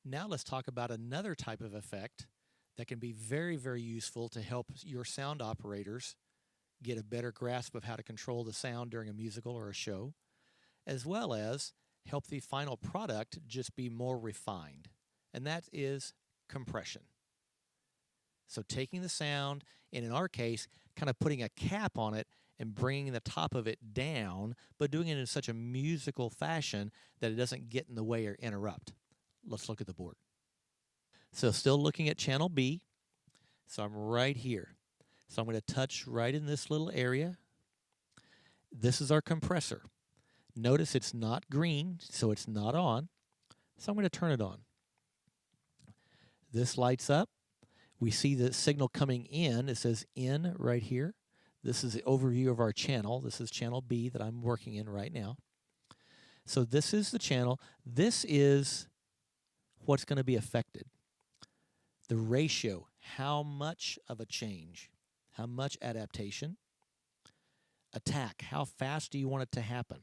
Now let's talk about another type of effect that can be very, very useful to help your sound operators get a better grasp of how to control the sound during a musical or a show, as well as help the final product just be more refined, and that is compression. So taking the sound, and in our case, kind of putting a cap on it and bringing the top of it down, but doing it in such a musical fashion that it doesn't get in the way or interrupt. Let's look at the board. So still looking at channel B. So I'm right here. So I'm going to touch right in this little area. This is our compressor. Notice it's not green, so it's not on. So I'm going to turn it on. This lights up. We see the signal coming in. It says in right here. This is the overview of our channel. This is channel B that I'm working in right now. So this is the channel. This is what's going to be affected. The ratio, how much of a change, how much adaptation. Attack, how fast do you want it to happen?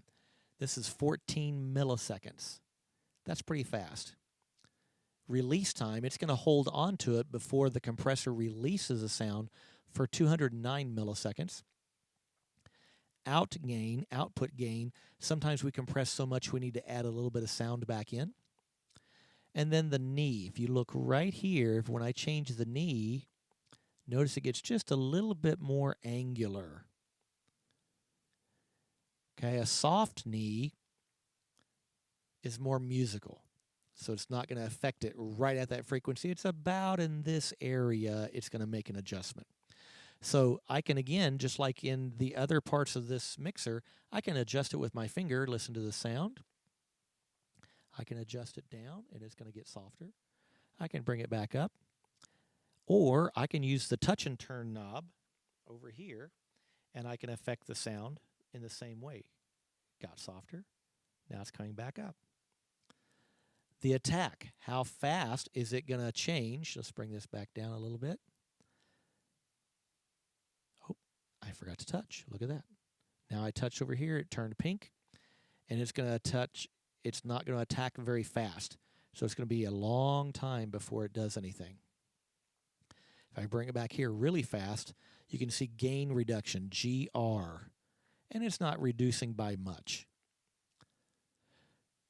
This is 14 milliseconds. That's pretty fast. Release time, it's going to hold on to it before the compressor releases a sound for 209 milliseconds. Output gain, sometimes we compress so much we need to add a little bit of sound back in. And then the knee, if you look right here, when I change the knee, notice it gets just a little bit more angular. Okay, a soft knee is more musical. So it's not going to affect it right at that frequency. It's about in this area, it's going to make an adjustment. So I can, again, just like in the other parts of this mixer, I can adjust it with my finger, listen to the sound. I can adjust it down, and it's going to get softer. I can bring it back up. Or I can use the touch and turn knob over here, and I can affect the sound in the same way. Got softer. Now it's coming back up. The attack, how fast is it going to change? Let's bring this back down a little bit. Oh, I forgot to touch. Look at that. Now I touched over here, it turned pink, and it's going to touch. It's not going to attack very fast. So it's going to be a long time before it does anything. If I bring it back here really fast, you can see gain reduction, GR, and it's not reducing by much.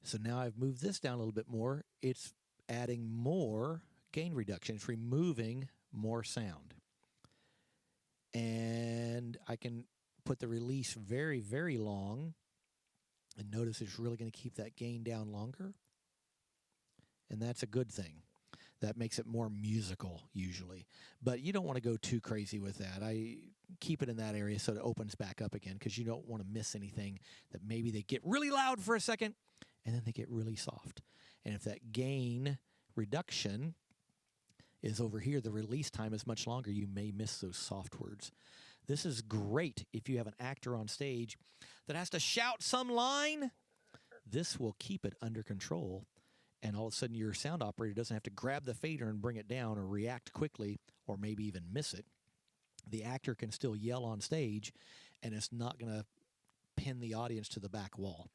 So now I've moved this down a little bit more. It's adding more gain reduction. It's removing more sound. And I can put the release very, very long. And notice it's really going to keep that gain down longer. And that's a good thing. That makes it more musical usually. But you don't want to go too crazy with that. I keep it in that area so it opens back up again because you don't want to miss anything that maybe they get really loud for a second and then they get really soft. And if that gain reduction is over here, the release time is much longer, you may miss those soft words. This is great if you have an actor on stage that has to shout some line. This will keep it under control, and all of a sudden your sound operator doesn't have to grab the fader and bring it down or react quickly or maybe even miss it. The actor can still yell on stage, and it's not going to pin the audience to the back wall.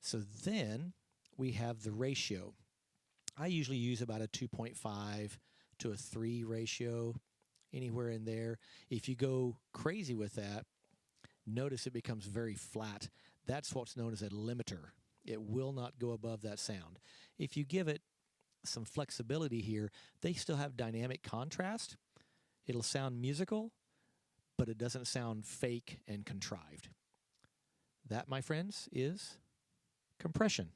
So then we have the ratio. I usually use about a 2.5 to a 3 ratio, anywhere in there. If you go crazy with that, notice it becomes very flat. That's what's known as a limiter. It will not go above that sound. If you give it some flexibility here, they still have dynamic contrast. It'll sound musical, but it doesn't sound fake and contrived. That, my friends, is compression.